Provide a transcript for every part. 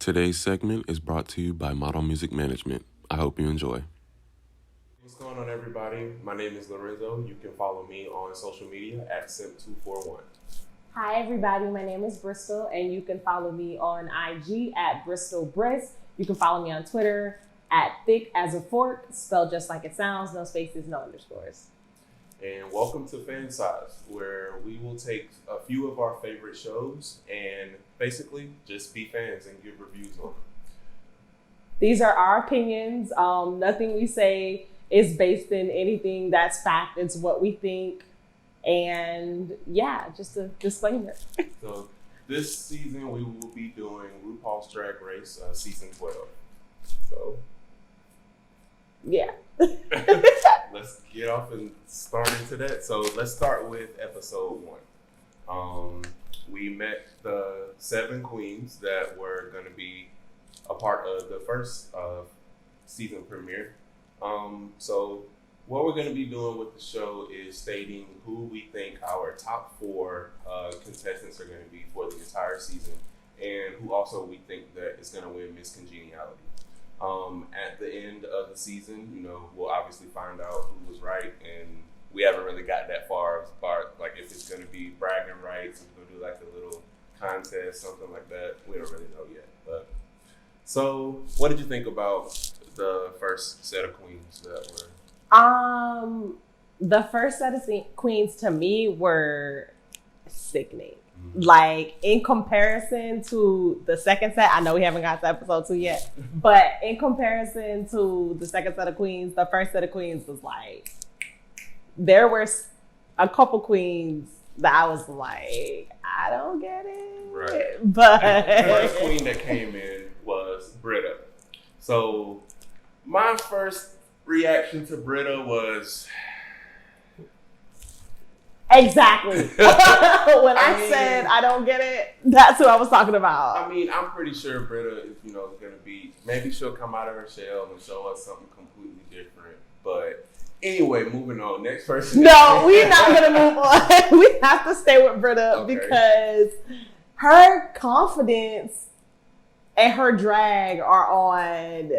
Today's segment is brought to you by Model Music Management. I hope you enjoy. What's going on, everybody? My name is Lorenzo. You can follow me on social media at Simp241. Hi, everybody. My name is Brystal, and you can follow me on IG at BrystalBriss. You can follow me on Twitter at Thick as a Fork, spelled just like it sounds, no spaces, no underscores. And welcome to Fan Size, where we will take a few of our favorite shows and basically just be fans and give reviews on them. These are our opinions. Nothing we say is based in anything that's fact. It's what we think. And yeah, just a disclaimer. So this season we will be doing RuPaul's Drag Race, season 12. So yeah. Let's get off and start into that. So let's start with episode 1. We met the 7 queens that were going to be a part of the first season premiere. So what we're going to be doing with the show is stating who we think our top 4 contestants are going to be for the entire season, and who also we think that is going to win Miss Congeniality. At the end of the season, you know, we'll obviously find out who was right, and we haven't really got that far, like if it's going to be bragging rights, if we're going to do like a little contest, something like that. We don't really know yet. But so, what did you think about the first set of queens that were? The first set of queens to me were sickening. Like, in comparison to the second set, I know we haven't got to episode 2 yet, but in comparison to the second set of queens, the first set of queens was like, there were a couple queens that I was like, I don't get it. Right. But the first queen that came in was Britta. So my first reaction to Britta was... Exactly. When I said I don't get it, that's who I was talking about. I mean, I'm pretty sure Britta is, going to be, maybe she'll come out of her shell and show us something completely different. But anyway, moving on. Next person. No, we're not going to move on. We have to stay with Britta because her confidence and her drag are on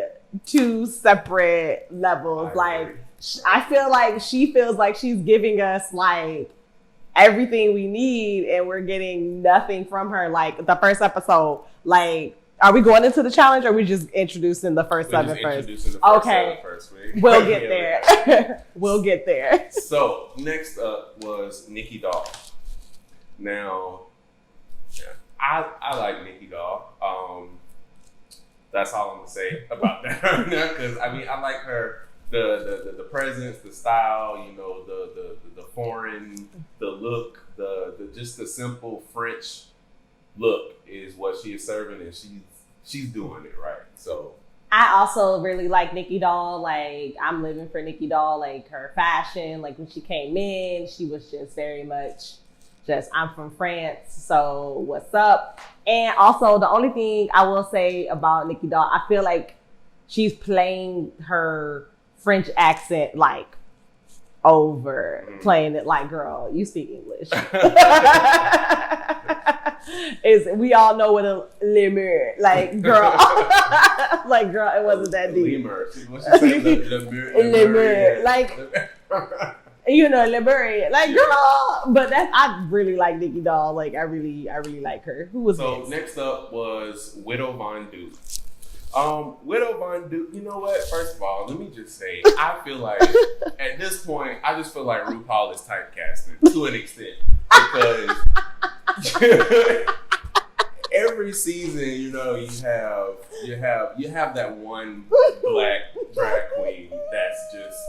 2 separate levels. I feel like she feels like she's giving us like everything we need, and we're getting nothing from her. Like the first episode, like, are we going into the challenge, or are we just introducing the first 7 first? Okay, we'll get there. We'll get there. So next up was Nikki Doll. Now, I like Nikki Doll. That's all I'm gonna say about that because I mean I like her. The presence, the style, the foreign, the look, the just the simple French look is what she is serving, and she's doing it right. So I also really like Nikki Doll. Like, I'm living for Nikki Doll. Like, her fashion, like when she came in, she was just very much just, I'm from France, so what's up? And also the only thing I will say about Nikki Doll, I feel like she's playing her French accent like playing it like, girl, you speak English. We all know what a lemur, like, girl. Like, girl, it wasn't that deep. Lemur, like, lemur, like, girl. But I really like Nikki Doll. Like, I really like her. Who was next up was Widow Von Duke. Widow Von Duke, you know what? First of all, let me just say, I feel like at this point, I just feel like RuPaul is typecasting to an extent because every season, you have that one black drag queen that's just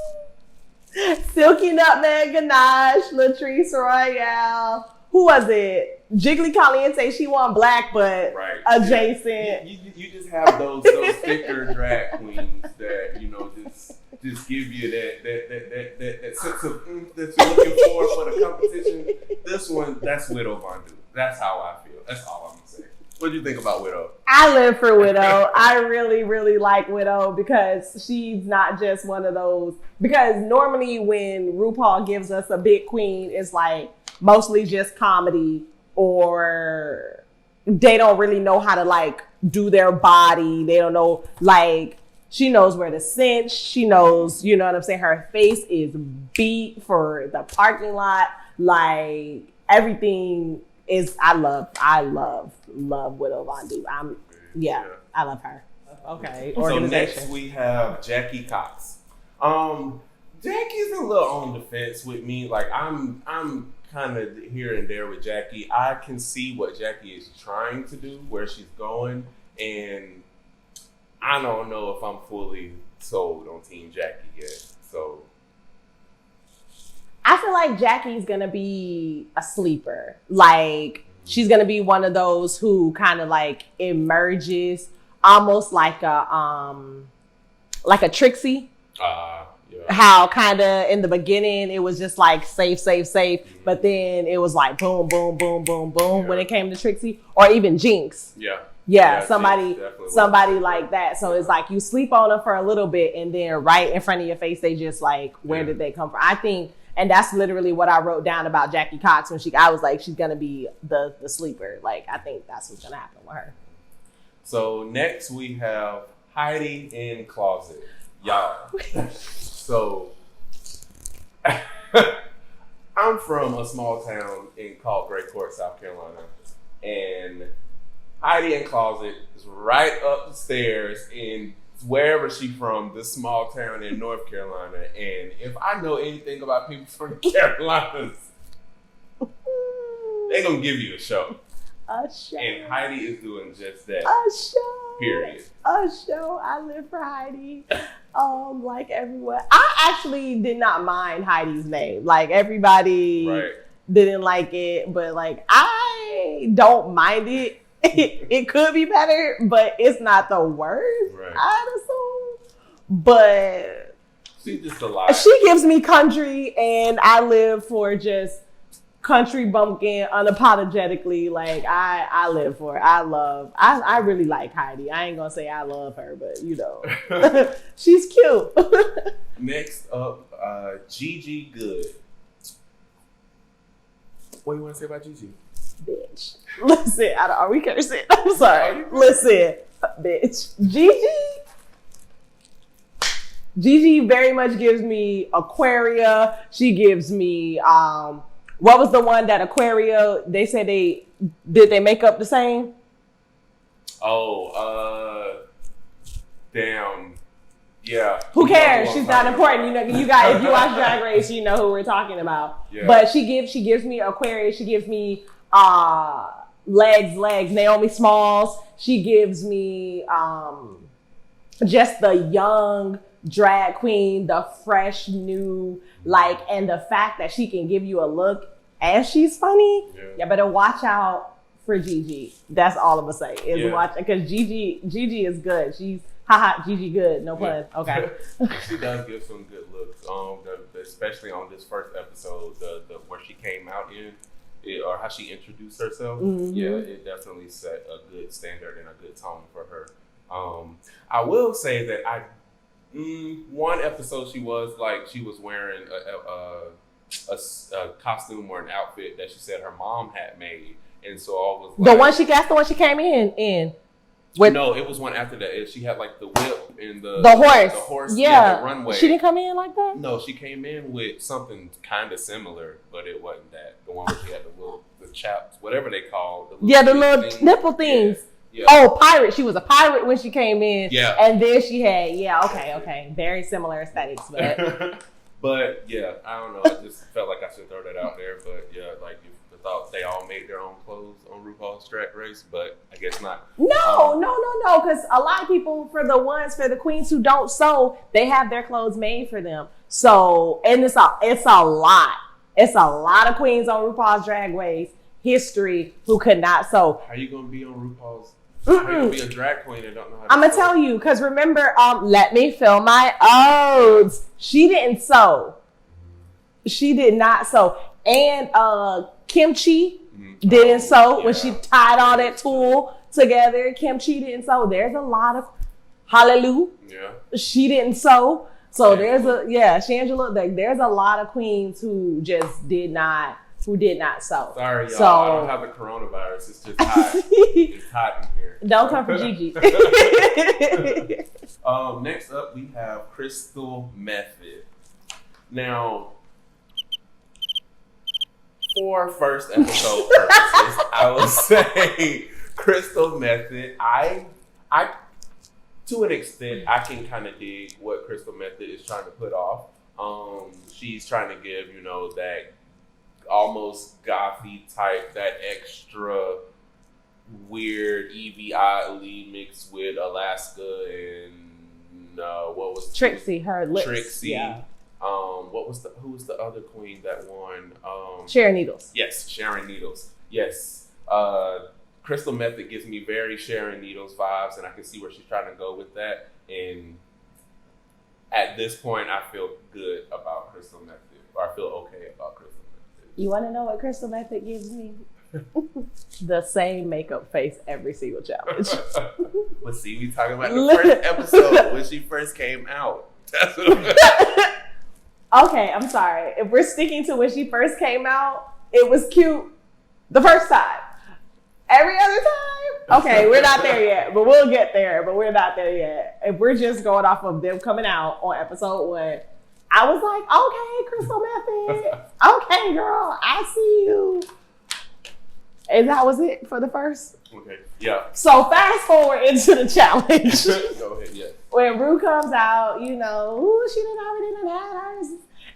Silky Nutmeg Ganache, Latrice Royale. Who was it? Jiggly Caliente. She wasn't black, but adjacent. You just have those thicker drag queens that just give you that sense of that you're looking for the competition. This one, that's Widow Von Duke. That's how I feel. That's all I'm gonna say. What do you think about Widow? I live for Widow. I really, really like Widow because she's not just one of those. Because normally when RuPaul gives us a big queen, it's like mostly just comedy, or they don't really know how to like do their body. They don't know, like, she knows where to cinch. She knows, you know what I'm saying? Her face is beat for the parking lot. Like, everything is, I love Widow Von Du. I love her. Okay. So next we have Jackie Cox. Jackie's a little on the fence with me. Like, I'm kind of here and there with Jackie. I can see what Jackie is trying to do, where she's going, and I don't know if I'm fully sold on Team Jackie yet. So I feel like Jackie's gonna be a sleeper. Like, she's gonna be one of those who kind of like emerges almost like a Trixie. How kind of in the beginning it was just like safe, but then it was like boom, boom, boom, boom, boom when it came to Trixie, or even Jinx. Somebody like that. So it's like you sleep on them for a little bit, and then right in front of your face, they just like, where did they come from? I think, and that's literally what I wrote down about Jackie Cox when I was like, she's gonna be the sleeper. Like, I think that's what's gonna happen with her. So next we have Heidi in Closet, y'all. So I'm from a small town called Great Court, South Carolina, and Heidi in Closet is right up the stairs in wherever she's from, this small town in North Carolina. And if I know anything about people from the Carolinas, they're gonna give you a show. A show. And Heidi is doing just that. A show. Period. A show. I live for Heidi. Like everyone. I actually did not mind Heidi's name. Like, everybody didn't like it, but like, I don't mind it. It could be better, but it's not the worst. I'd assume. But she's just a lot. She gives me country, and I live for just country bumpkin unapologetically. Like, I live for it. I really like Heidi. I ain't gonna say I love her, but you know, she's cute. Next up, Gigi Good. What do you want to say about Gigi? Bitch. Listen, are we cursing? I'm sorry. Listen, bitch. Gigi very much gives me Aquaria. She gives me, what was the one that Aquaria, they said did they make up the same? Damn. Yeah. Who cares? She's not important. You know, you guys, if you watch Drag Race, you know who we're talking about. Yeah. But she gives me Aquaria. She gives me legs. Naomi Smalls. She gives me just the young drag queen, the fresh new, like, and the fact that she can give you a look and she's funny. You better watch out for Gigi. That's all I'm gonna say is watch, because Gigi is good. She's Gigi good. No pun. Okay. She does give some good looks. Especially on this first episode, the where she came out or how she introduced herself. Mm-hmm. Yeah, it definitely set a good standard and a good tone for her. I will say that one episode she was wearing a costume or an outfit that she said her mom had made, and so I was like, the one she came in. No, it was one after that. She had like the whip and the horse. Yeah, the runway. She didn't come in like that? No, she came in with something kind of similar, but it wasn't that. The one where she had the chaps, whatever they call the little nipple things. Yeah. Oh, pirate. She was a pirate when she came in. Yeah. And then she had, okay. Very similar aesthetics, but. But yeah, I don't know. I just felt like I should throw that out there. But yeah, like you thought they all made their own clothes on RuPaul's Drag Race, but I guess not. No. Because a lot of people, for the queens who don't sew, they have their clothes made for them. So, and it's a lot. It's a lot of queens on RuPaul's Drag Race history who could not sew. How you gonna be on RuPaul's? How you gonna be a drag queen and don't know how to I'm gonna tell you, because remember, let me fill my oats. She didn't sew. She did not sew. And Kimchi didn't sew when she tied all that tulle together. Kimchi didn't sew. There's a lot of hallelujah. Yeah. She didn't sew. So there's Shangela, there's a lot of queens who just did not who did not sew. Sorry, y'all. So, I don't have the coronavirus. It's just hot. It's hot in here. Don't come for Gigi. Next up, we have Crystal Method. Now, for first episode purposes, I will say Crystal Method. I to an extent, I can kind of dig what Crystal Method is trying to put off. She's trying to give, that almost gothy type, that extra weird Evie Oddly mixed with Alaska and what was Trixie? Her lips. Trixie. Yeah. Who was the other queen that won? Sharon Needles. Yes, Sharon Needles. Yes. Crystal Method gives me very Sharon Needles vibes, and I can see where she's trying to go with that. And at this point, I feel good about Crystal Method, or I feel okay about Crystal Method. You want to know what Crystal Method gives me? The same makeup face every single challenge. Well, see, we talking about the first episode when she first came out. That's what Okay, I'm sorry. If we're sticking to when she first came out, it was cute the first time. Every other time? Okay, we're not there yet, but we'll get there, but we're not there yet. If we're just going off of them coming out on episode 1, I was like, okay, Crystal Method. Okay, girl, I see you. And that was it for the first. Okay, yeah. So fast forward into the challenge. Go ahead, yeah. When Ru comes out, she done already had hers.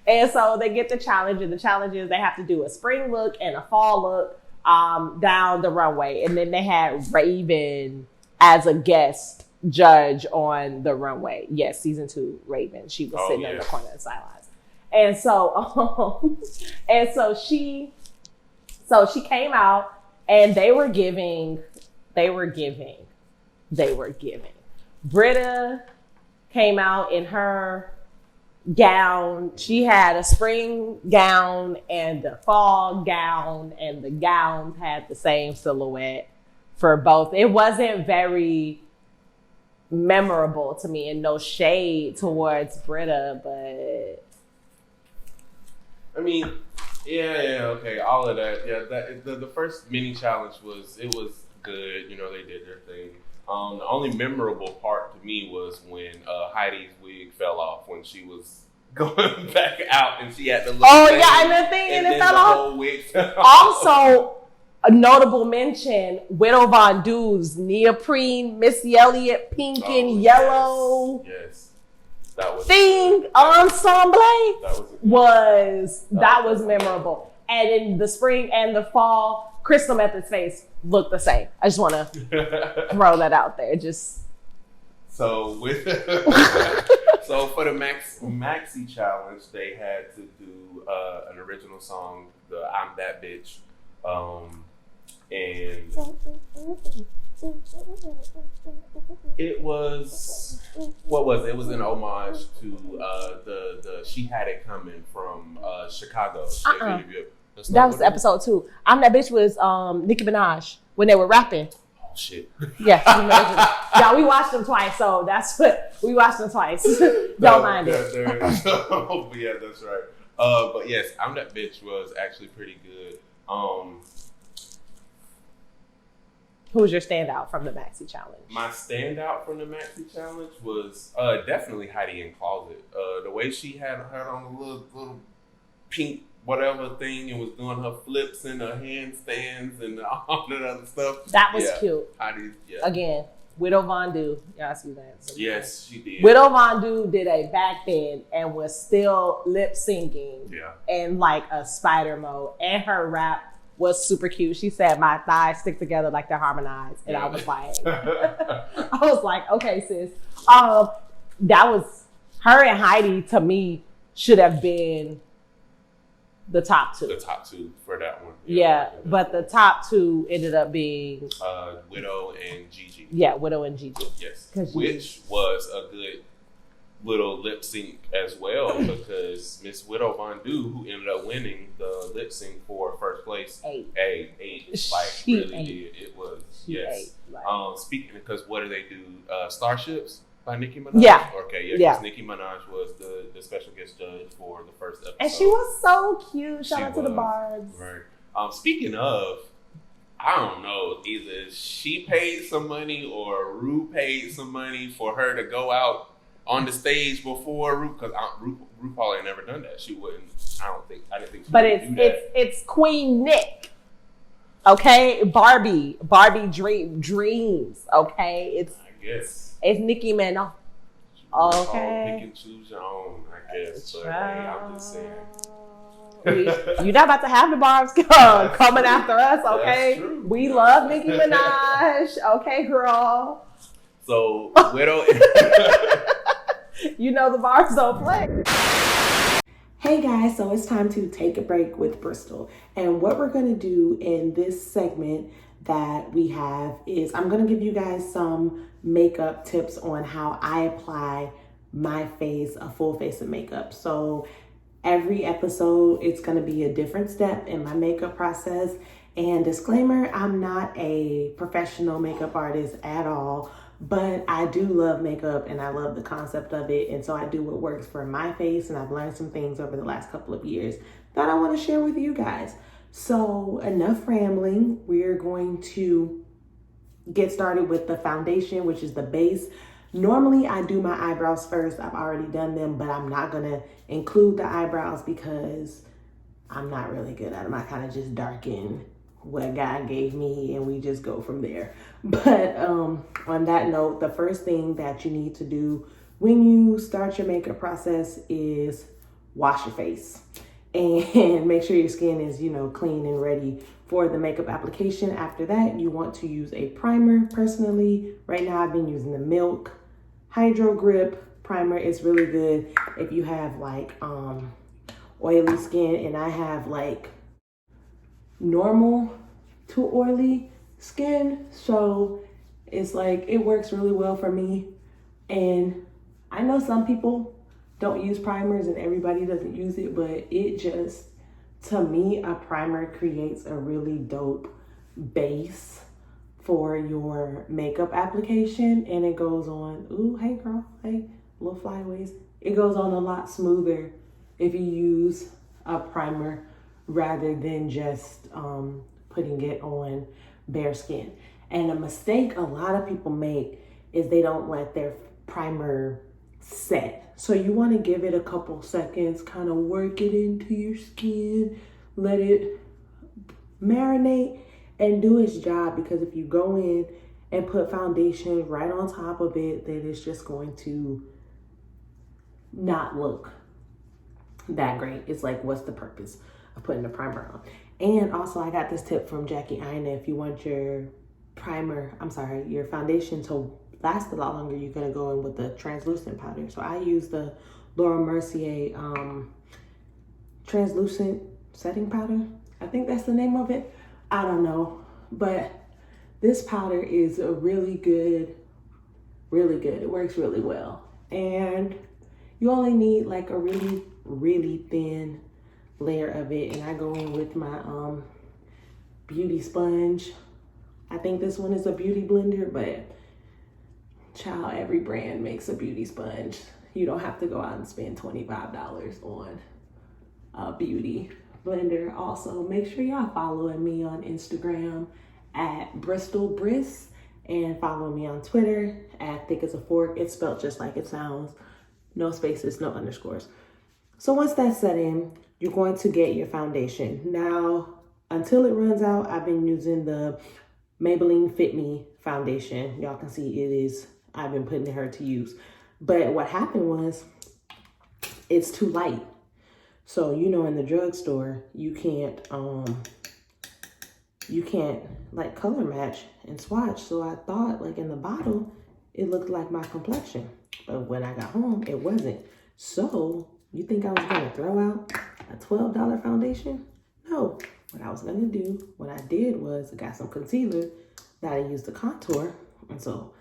And so they get the challenge, and the challenge is they have to do a spring look and a fall look down the runway. And then they had Raven as a guest judge on the runway. Yes, season 2, Raven. She was sitting in the corner of the sidelines. And so she came out, and they were giving. Britta came out in her gown. She had a spring gown and the fall gown, and the gowns had the same silhouette for both. It wasn't very memorable to me, and no shade towards Britta, but I mean, okay, all of that. Yeah, the first mini challenge was good. They did their thing. The only memorable part to me was when Heidi's wig fell off when she was going back out, and she had to look. Oh yeah, and the thing, and it fell off. Whole wig fell Also, off. a notable mention: Widow Von Du's neoprene Missy Elliott pink and yellow. Yes. That was thing ensemble was memorable. And in the spring and the fall, Crystal Method's face looked the same. I just want to throw that out there. So for the Maxi challenge, they had to do an original song, the "I'm That Bitch," and it was, what was it? It was an homage to the "She Had It Coming" from Chicago. That was episode 2. "I'm That Bitch" was Nicki Minaj when they were rapping. Oh shit! Yeah, yeah, we watched them twice, so that's what we watched them twice. Don't mind it. Yeah, that's right. But yes, "I'm That Bitch" was actually pretty good. Who was your standout from the Maxi challenge? My standout from the Maxi challenge was definitely Heidi in Closet. The way she had on a little pink whatever thing and was doing her flips and her handstands and all that other stuff. That was cute. Heidi, yeah. Again, Widow Von Du. Y'all see that? Yes, she did. Widow Von Du did a back bend and was still lip syncing in like a spider mode. And her rap was super cute. She said, "My thighs stick together like they're harmonized." And I was like, okay, sis. That was, her and Heidi to me should have been the top 2. The top 2 for that one. Yeah, but the top 2 ended up being Widow and Gigi. Yeah, Widow and Gigi. Yes, which was a good little lip sync as well, because Miss Widow Von Du, who ended up winning the lip sync for first place, ate really did. It was speaking, because what do they do? Starships. By Nicki Minaj? Yeah. Okay, yeah. Yeah. Nicki Minaj was the special guest judge for the first episode. And she was so cute. Shout out to the Barbs. Right. Speaking of, I don't know, either she paid some money or Ru paid some money for her to go out on the stage before Ru, because RuPaul ain't never done that. She wouldn't. I didn't think she would do that. It's Queen Nick. Okay, Barbie dreams. Okay, I guess it's Nicki Minaj. Okay, pick and choose your own. I guess, but hey, I'm just saying. You're not about to have the Barbs coming after us, okay? We love Nicki Minaj, okay, girl. So, Widow. You know the Barbs don't play. Hey guys, so it's time to take a break with Brystal. And what we're going to do in this segment that we have is I'm going to give you guys some makeup tips on how I apply my face, a full face of makeup. So every episode, it's going to be a different step in my makeup process. And disclaimer, I'm not a professional makeup artist at all, but I do love makeup and I love the concept of it. And so I do what works for my face. And I've learned some things over the last couple of years that I want to share with you guys. So enough rambling. We're going to get started with the foundation, which is the base. Normally I do my eyebrows first. I've already done them, but I'm not going to include the eyebrows because I'm not really good at them. I kind of just darken what God gave me and we just go from there. But on that note, the first thing that you need to do when you start your makeup process is wash your face and make sure your skin is, clean and ready for the makeup application. After that, you want to use a primer. Personally, right now I've been using the Milk Hydro Grip primer. It's really good if you have like oily skin, and I have like normal to oily skin, so it's like it works really well for me. And I know some people don't use primers and everybody doesn't use it, but it just, to me, a primer creates a really dope base for your makeup application, and it goes on, ooh, hey girl, hey, little flyaways. It goes on a lot smoother if you use a primer rather than just putting it on bare skin. And a mistake a lot of people make is they don't let their primer set. So you want to give it a couple seconds, kind of work it into your skin, let it marinate and do its job, because if you go in and put foundation right on top of it, then it's just going to not look that great. It's like, what's the purpose of putting the primer on? And also I got this tip from Jackie Aina. If you want your your foundation to last a lot longer, you're gonna go in with the translucent powder. So I use the Laura Mercier translucent setting powder. I think that's the name of it. I don't know, but this powder is a really good. It works really well. And you only need like a really, really thin layer of it. And I go in with my beauty sponge. I think this one is a beauty blender, but child, every brand makes a beauty sponge. You don't have to go out and spend $25 on a beauty blender. Also, make sure y'all following me on Instagram at Brystal Briss, and follow me on Twitter at Thick as a Fork. It's spelled just like it sounds. No spaces, no underscores. So once that's set in, you're going to get your foundation. Now, until it runs out, I've been using the Maybelline Fit Me foundation. Y'all can see I've been putting her to use. But what happened was, it's too light. So, in the drugstore, you can't like color match and swatch. So I thought like in the bottle, it looked like my complexion. But when I got home, it wasn't. So you think I was gonna throw out a $12 foundation? No. What I did was I got some concealer that I used to contour. And so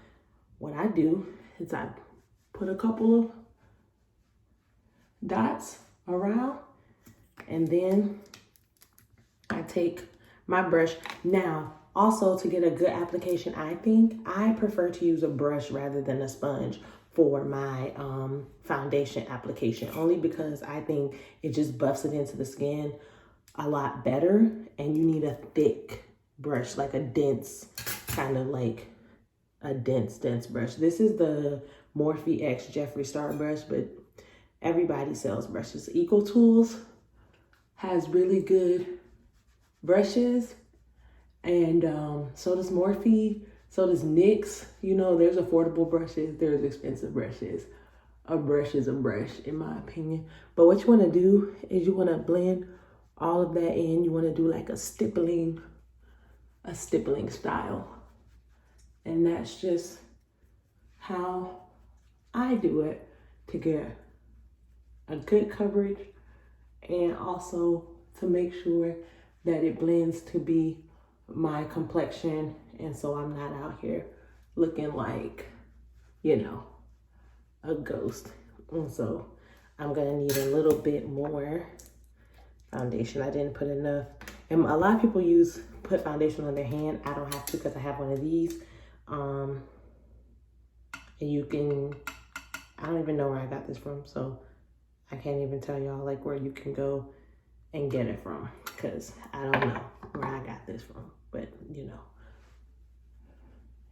what I do is I put a couple of dots around, and then I take my brush. Now, Also, to get a good application, I prefer to use a brush rather than a sponge for my foundation application, only because I think it just buffs it into the skin a lot better, and you need a thick brush, like a dense, kind of like a dense brush. This is the Morphe X Jeffree Star brush, but everybody sells brushes. Eco Tools has really good brushes, and so does Morphe, so does NYX. You know, there's affordable brushes, there's expensive brushes. A brush is a brush, in my opinion. But what you want to do is you want to blend all of that in. You want to do like a stippling style. And that's just how I do it, to get a good coverage and also to make sure that it blends to be my complexion, and so I'm not out here looking like, you know, a ghost. And so I'm gonna need a little bit more foundation. I didn't put enough, and a lot of people put foundation on their hand. I don't have to because I have one of these. And you can, I don't even know where I got this from, so I can't even tell y'all like where you can go and get it from, because I don't know where I got this from, but you know,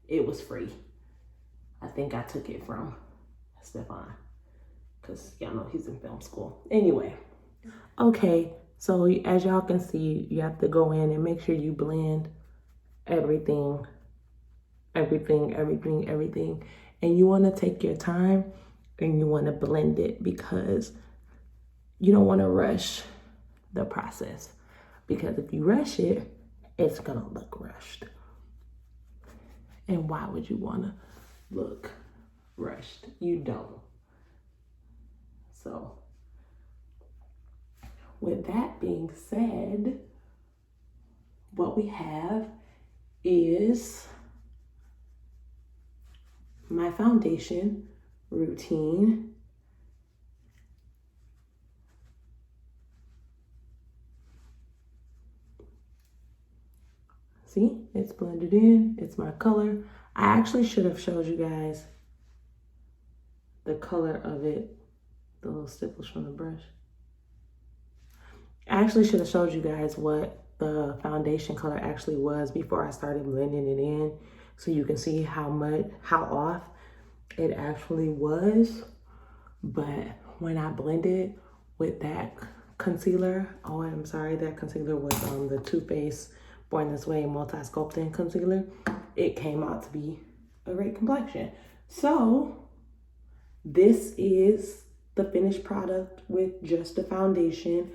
it was free. I think I took it from Stephon, because y'all know he's in film school. Anyway, okay, so as y'all can see, you have to go in and make sure you blend everything. And you want to take your time and you want to blend it, because you don't want to rush the process, because if you rush it, it's gonna look rushed. And why would you want to look rushed? You don't. So with that being said, what we have is my foundation routine. See, it's blended in, it's my color. I actually should have showed you guys the color of it, the little stipples from the brush. I actually should have showed you guys what the foundation color actually was before I started blending it in, so you can see how off it actually was. But when I blended with that concealer, that concealer was the Too Faced Born This Way Multi-Sculpting Concealer. It came out to be a great complexion. So this is the finished product with just the foundation.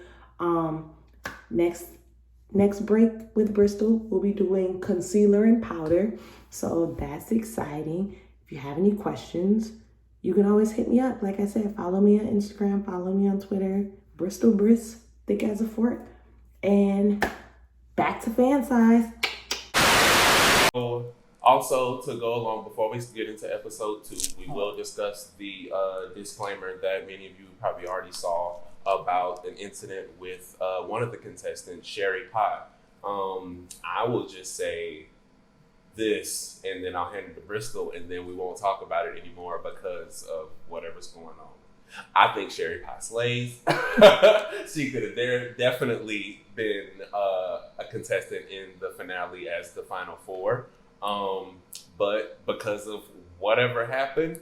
Next break with Brystal, we'll be doing concealer and powder. So that's exciting. If you have any questions, you can always hit me up. Like I said, follow me on Instagram, follow me on Twitter, Brystal Briss, thick as a fork. And back to fan size. Also, to go along, before we get into episode 2, we will discuss the disclaimer that many of you probably already saw about an incident with one of the contestants, Sherry Pie. I will just say this, and then I'll hand it to Brystal, and then we won't talk about it anymore because of whatever's going on. I think Sherry Pie slays. She could have definitely been a contestant in the finale as the final 4. But because of whatever happened,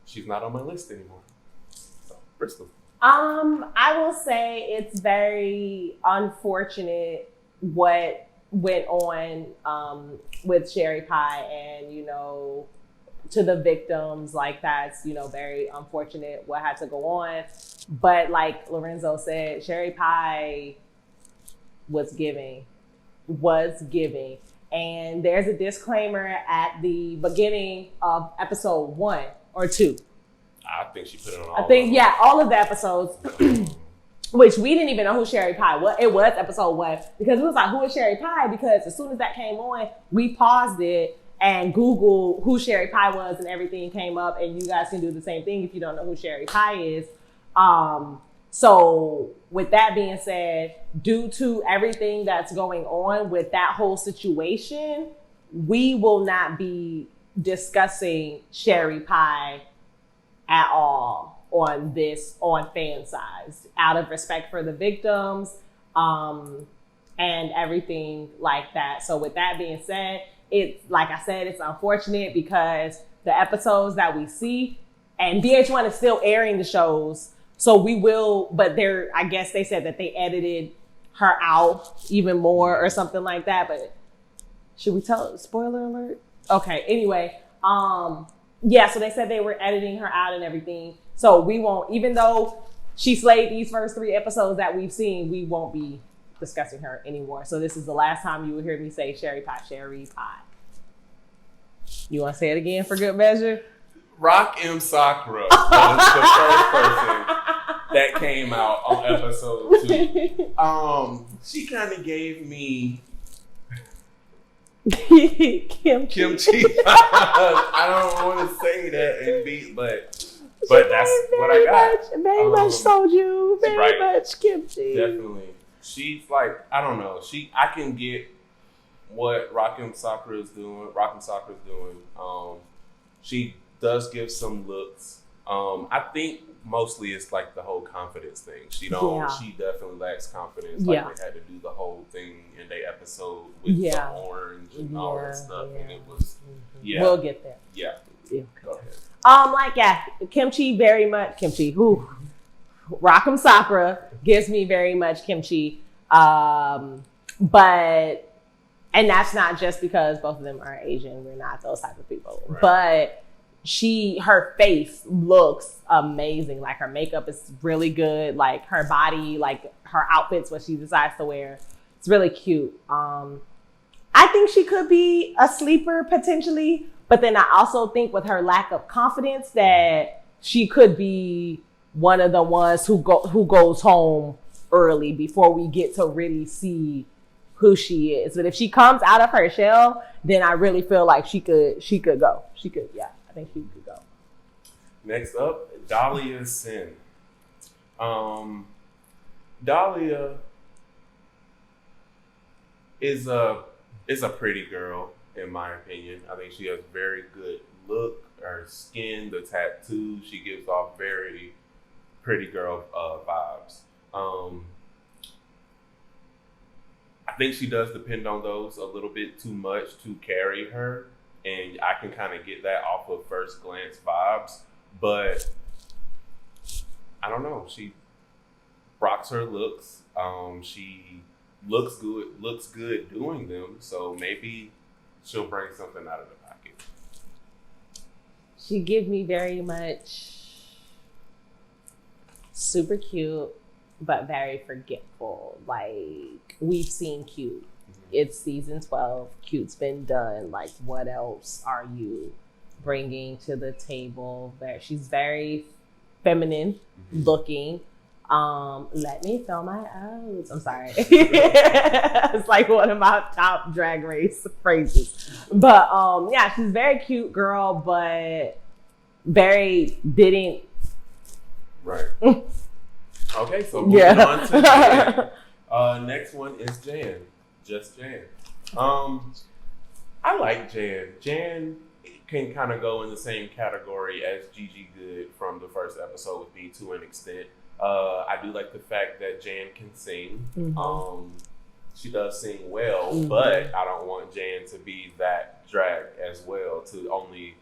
she's not on my list anymore. So, Brystal. I will say it's very unfortunate what went on with Sherry Pie, and to the victims, like that's very unfortunate what had to go on. But like Lorenzo said, Sherry Pie was giving, and there's a disclaimer at the beginning of episode 1 or 2. I think she put it on all of the episodes, which we didn't even know who Sherry Pie was. It was episode 1, because it was like, who is Sherry Pie? Because as soon as that came on, we paused it and Googled who Sherry Pie was, and everything came up. And you guys can do the same thing if you don't know who Sherry Pie is. So with that being said, due to everything that's going on with that whole situation, we will not be discussing Sherry Pie at all on fan size, out of respect for the victims, and everything like that. So with that being said, it's like I said, it's unfortunate because the episodes that we see, and VH1 is still airing the shows, so we will, but I guess they said that they edited her out even more or something like that. But should we tell, spoiler alert? Okay, anyway, yeah, so they said they were editing her out and everything. So we won't, even though she slayed these first 3 episodes that we've seen, we won't be discussing her anymore. So this is the last time you will hear me say Sherry Pie, Sherry Pie. You want to say it again for good measure? Rock M. Sakura was the first person that came out on episode 2. She kind of gave me kimchi. I don't want to say that and be, but that's what I got. Very much soju, very right. much kimchi. Definitely. She's like, I don't know. I can get what Rock'em Sakura's doing. She does give some looks. I think mostly it's like the whole confidence thing. She definitely lacks confidence. Like they had to do the whole thing in their episode with the orange and all that stuff. And it was, We'll get there. Yeah. Go ahead. Kimchi, very much kimchi. Ooh. Rock'em Sakura gives me very much kimchi. And that's not just because both of them are Asian. We're not those type of people. Right. But her face looks amazing. Like her makeup is really good. Like her body, like her outfits, what she decides to wear. It's really cute. I think she could be a sleeper potentially. But then I also think with her lack of confidence that she could be one of the ones who goes home early before we get to really see who she is. But if she comes out of her shell, then I really feel like she could go. I think she could go. Next up, Dahlia Sin. Dahlia is a pretty girl, in my opinion. I think she has very good look. Her skin, the tattoo, she gives off very pretty girl vibes. I think she does depend on those a little bit too much to carry her, and I can kind of get that off of first glance vibes, but I don't know. She rocks her looks. She looks good doing them, so maybe she'll bring something out of the pocket. She gives me very much super cute, but very forgetful. Like, we've seen Cute. It's season 12. Cute's been done. Like, what else are you bringing to the table? She's very feminine looking. Let me fill my O's. I'm sorry. It's like one of my top Drag Race phrases. But she's a very cute girl, but very didn't. Right. Okay, so moving on to Jan. Next one is Jan. Just Jan. I like Jan. Jan can kind of go in the same category as Gigi Good from the first episode with me to an extent. I do like the fact that Jan can sing. She does sing well, but I don't want Jan to be that drag as well, to only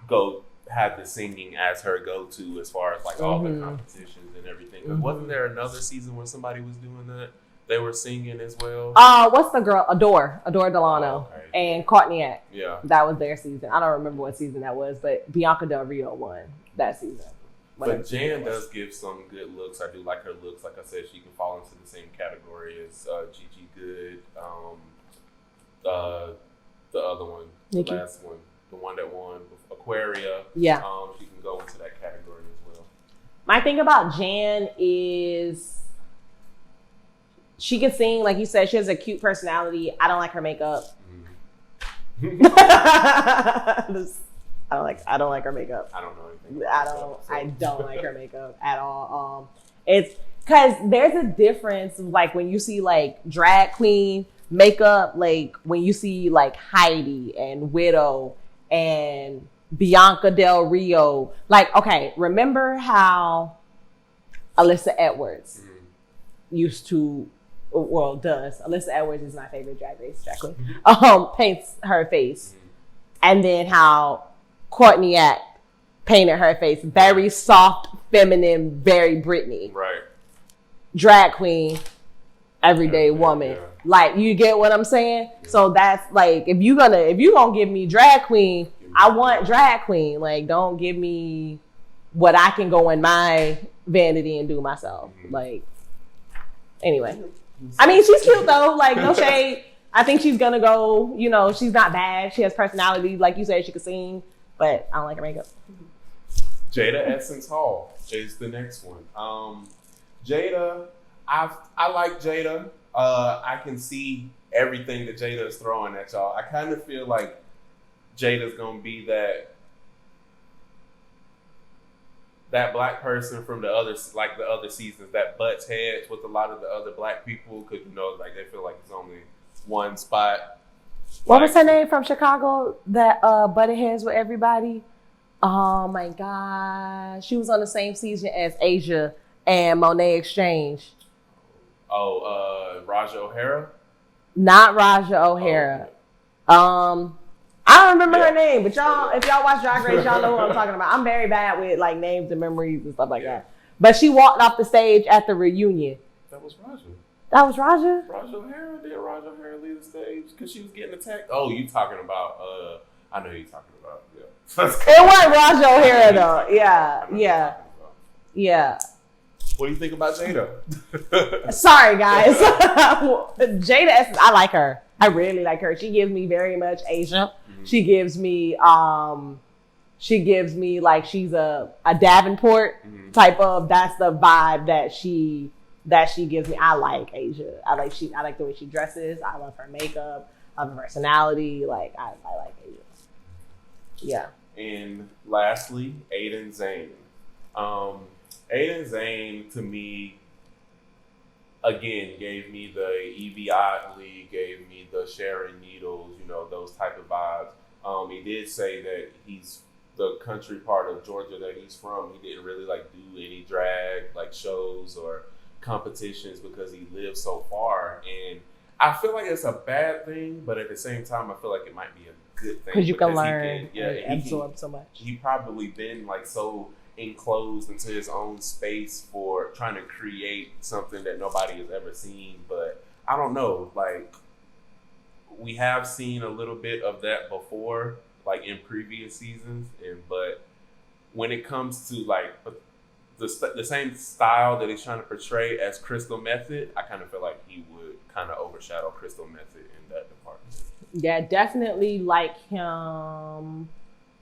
go have the singing as her go-to as far as like all the competitions and everything. Wasn't there another season where somebody was doing that? They were singing as well. What's the girl? Adore Delano and Courtney. Yeah, that was their season. I don't remember what season that was, but Bianca Del Rio won that season. But Jan does give some good looks. I do like her looks. Like I said, she can fall into the same category as Gigi Good. The other one, Nikki. The last one, the one that won Aquaria. Yeah. She can go into that category as well. My thing about Jan is she can sing, like you said. She has a cute personality. I don't like her makeup. I don't like her makeup. I don't know anything. I don't like her makeup at all. It's Because there's a difference, like when you see like drag queen makeup, like when you see like Heidi and Widow and Bianca Del Rio. Like, okay, remember how Alyssa Edwards used to, well, does. Alyssa Edwards is my favorite drag race drag queen. Paints her face. And then how Courtney Act painted her face. Very soft, feminine, very Britney. Right. Drag queen, everyday woman. Yeah. Like, you get what I'm saying? Yeah. So that's like, if you gonna give me drag queen, I want drag queen. Like, don't give me what I can go in my vanity and do myself. Like, anyway. I mean, she's cute though. Like, no shade. I think she's gonna go, you know, she's not bad. She has personality. Like you said, she could sing, but I don't like her makeup. Jada Essence Hall is the next one. Jada, I like Jada. I can see everything that Jada is throwing at y'all. I kind of feel like Jada's gonna be that black person from the other seasons that butts heads with a lot of the other black people because, you know, like they feel like it's only one spot. What was her name from Chicago that butted heads with everybody? Oh my God. She was on the same season as Asia and Monet Exchange. Oh, Raja O'Hara? Not Raja O'Hara. Oh. I don't remember her name, but y'all, if y'all watch Drag Race, y'all know what I'm talking about. I'm very bad with like names and memories and stuff like that. But she walked off the stage at the reunion. That was Raja. That was Raja? Raja O'Hara? Did Raja O'Hara leave the stage because she was getting attacked? Oh, you talking about, I know who you're talking about. Yeah. It wasn't Raja O'Hara though. Yeah. What do you think about Jada? Sorry, guys. Jada Essence, I like her. I really like her. She gives me very much Asia. Mm-hmm. She gives me like she's a Davenport type of, that's the vibe that she gives me. I like Asia. I like the way she dresses. I love her makeup. I love her personality. Like, I like Asia. Yeah. And lastly, Aiden Zane. Aiden Zane, to me, again, gave me the Evie Oddly, gave me the Sharon Needles, you know, those type of vibes. He did say that he's the country part of Georgia that he's from. He didn't really like do any drag like shows or competitions because he lives so far. And I feel like it's a bad thing, but at the same time, I feel like it might be a good thing. Because you can learn and absorb so much. He probably been like so enclosed into his own space for trying to create something that nobody has ever seen. But I don't know, like we have seen a little bit of that before, like in previous seasons. But when it comes to like the same style that he's trying to portray as Crystal Method, I kind of feel like he would kind of overshadow Crystal Method in that department. Yeah, definitely like him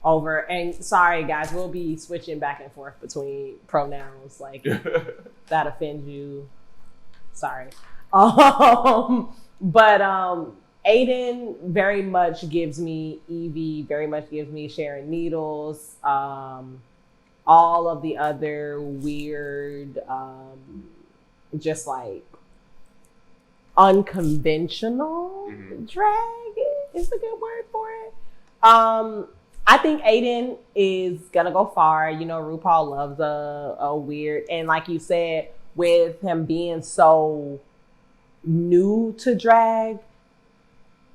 over. And sorry guys, we'll be switching back and forth between pronouns. Like that offends you. Sorry. But Aiden very much gives me Evie, very much gives me Sharon Needles. All of the other weird, just like unconventional drag is a good word for it. I think Aiden is gonna go far. You know, RuPaul loves a weird, and like you said, with him being so new to drag,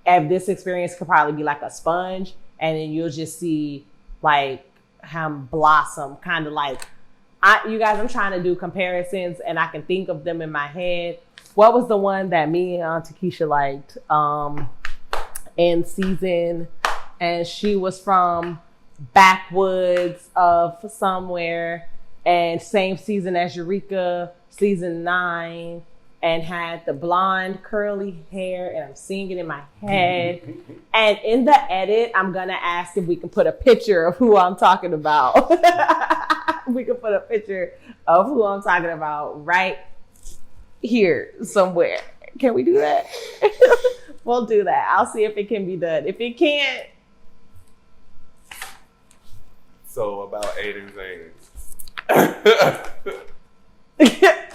and this experience could probably be like a sponge, and then you'll just see like him blossom, kind of like you guys, I'm trying to do comparisons and I can think of them in my head. What was the one that me and Auntie Keisha liked in season, and she was from backwoods of somewhere, and same season as Eureka, season 9, and had the blonde curly hair, and I'm seeing it in my head. And in the edit, I'm gonna ask if we can put a picture of who I'm talking about. We can put a picture of who I'm talking about right here somewhere. Can we do that? We'll do that. I'll see if it can be done. If it can't. So about Aiden Zane.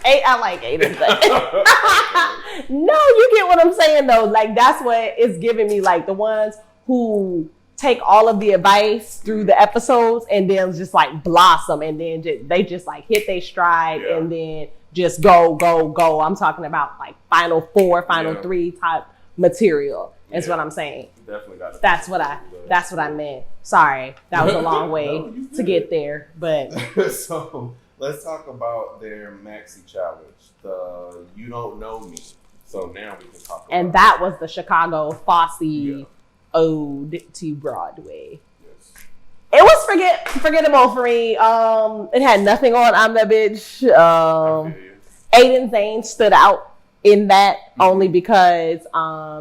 I like Aiden's. No, you get what I'm saying though. Like that's what it's giving me. Like the ones who take all of the advice through the episodes and then just like blossom and then they just like hit their stride and then just go. I'm talking about like final 4, final 3 type material. Is what I'm saying. Definitely got it. That's what I meant. Sorry, that was a long way to get there, but so let's talk about their Maxi challenge. The You Don't Know Me. So now we can talk about and that was the Chicago Fosse ode to Broadway. Yes. It was forgettable for me. It had nothing on I'm That Bitch. Aiden Zane stood out in that only because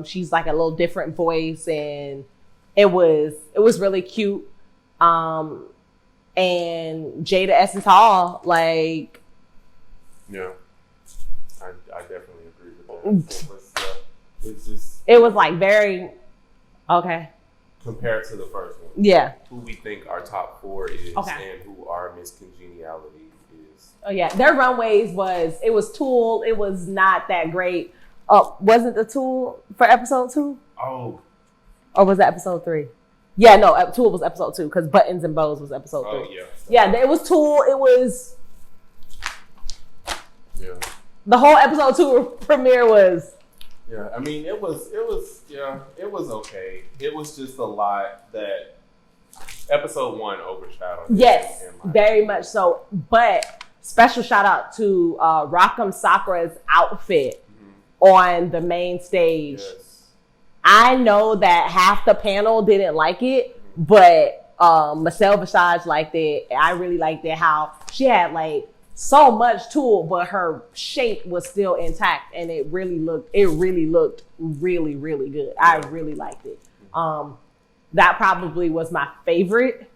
she's like a little different voice and it was really cute. And Jada Essence Hall, like I definitely agree with that. It's just it was like very okay compared to the first one. Yeah. Who we think our top 4 is and who our Miss Congeniality is. Oh yeah, their runways it was Tool. It was not that great. Wasn't the Tool for episode 2? Oh. Or was that episode 3? Yeah, no, Tool was episode 2 because Buttons and Bows was episode 3. Oh yeah. Yeah, it was Tool. It was. Yeah. The whole episode 2 premiere was. Yeah, I mean it was okay. It was just a lot that episode 1 overshadowed. Yes, very much so. But special shout out to N Sakura's outfit on the main stage. Yes. I know that half the panel didn't like it, but Marcel Visage liked it. I really liked it how she had like so much Tool, but her shape was still intact, and it really looked really good. I really liked it. That probably was my favorite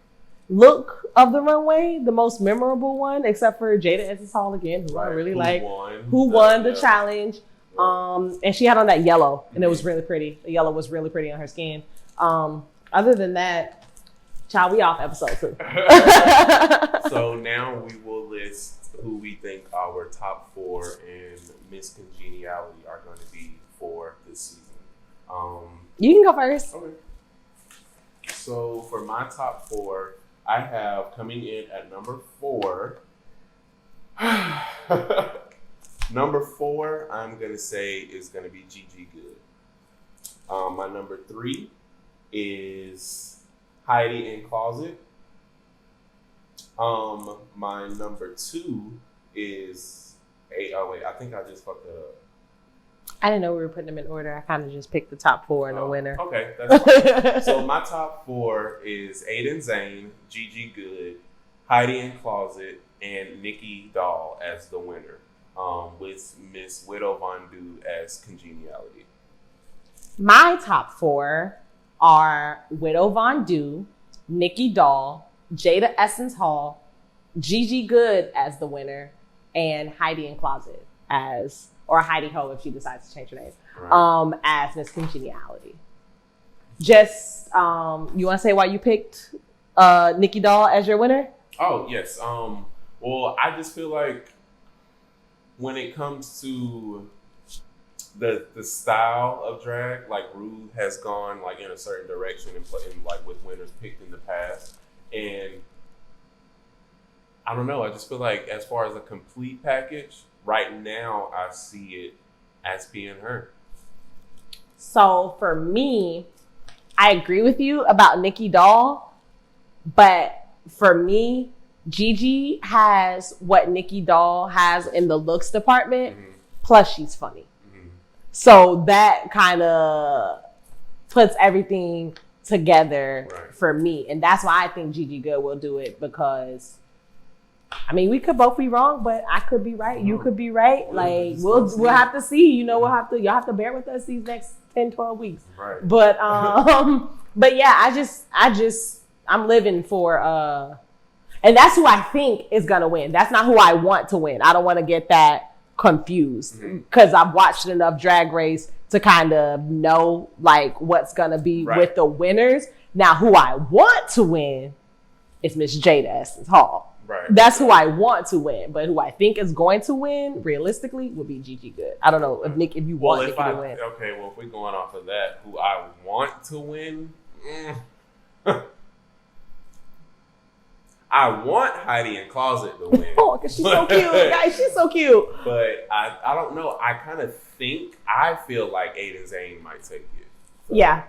look of the runway, the most memorable one, except for Jada Essence Hall again, who I really like, who won the challenge. And she had on that yellow, and it was really pretty. The yellow was really pretty on her skin. Other than that, child, we off episode 2. So now we will list who we think our top 4 in Miss Congeniality are going to be for this season. You can go first. Okay. So for my top 4, I have coming in at number 4. Number 4, I'm going to say is going to be Gigi Good. My number 3 is Heidi in Closet. My number 2 is I think I just fucked it up. I didn't know we were putting them in order. I kind of just picked the top 4 and the winner. Okay, that's fine. So my top 4 is Aiden Zane, Gigi Good, Heidi in Closet, and Nikki Doll as the winner. With Miss Widow Von Du as Congeniality. My top 4 are Widow Von Du, Nikki Doll, Jada Essence Hall, Gigi Good as the winner, and Heidi in Closet or Heidi Ho if she decides to change her name, as Miss Congeniality. Just, you want to say why you picked Nikki Doll as your winner? Oh, yes. Well, I just feel like when it comes to the style of drag, like Ru has gone like in a certain direction and like with winners picked in the past, and I don't know. I just feel like as far as a complete package, right now I see it as being her. So for me, I agree with you about Nikki Doll, but for me, Gigi has what Nikki Doll has in the looks department, plus she's funny. So that kind of puts everything together for me. And that's why I think Gigi Good will do it, because I mean, we could both be wrong, but I could be right. You could be right. Like we'll have to see, y'all have to bear with us these next 10, 12 weeks. Right. But yeah, I'm living for and that's who I think is gonna win. That's not who I want to win. I don't want to get that confused because I've watched enough Drag Race to kind of know like what's gonna be with the winners. Now, who I want to win is Miss Jada Essence Hall. Right. That's who I want to win, but who I think is going to win, realistically, would be Gigi Good. I don't know if you want Nikki to win. Okay, well, if we're going off of that, who I want to win, I want Heidi in Closet to win. Oh, because she's so cute, guys. She's so cute. But I don't know. I feel like Aiden Zane might take it. So. Yeah.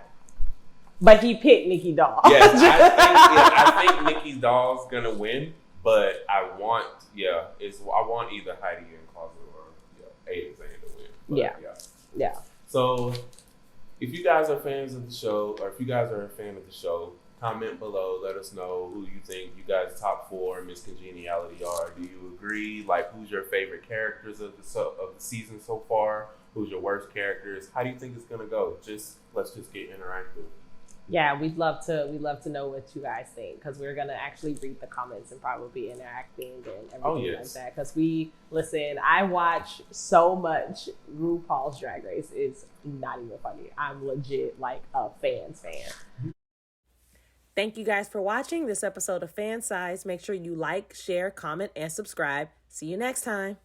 But he picked Nikki Doll. Yes, I think Nikki Doll's gonna win. But I want either Heidi in Closet or Aiden Zane to win. But, yeah. So if you guys are fans of the show, or if you guys are a fan of the show, comment below. Let us know who you think you guys' top 4 Miss Congeniality are. Do you agree? Like, who's your favorite characters of the season so far? Who's your worst characters? How do you think it's gonna go? Let's just get interactive. Yeah, we'd love to know what you guys think, because we're gonna actually read the comments and probably interacting and everything like that. Because I watch so much RuPaul's Drag Race. It's not even funny. I'm legit like a fan. Thank you guys for watching this episode of Fan Size. Make sure you like, share, comment, and subscribe. See you next time.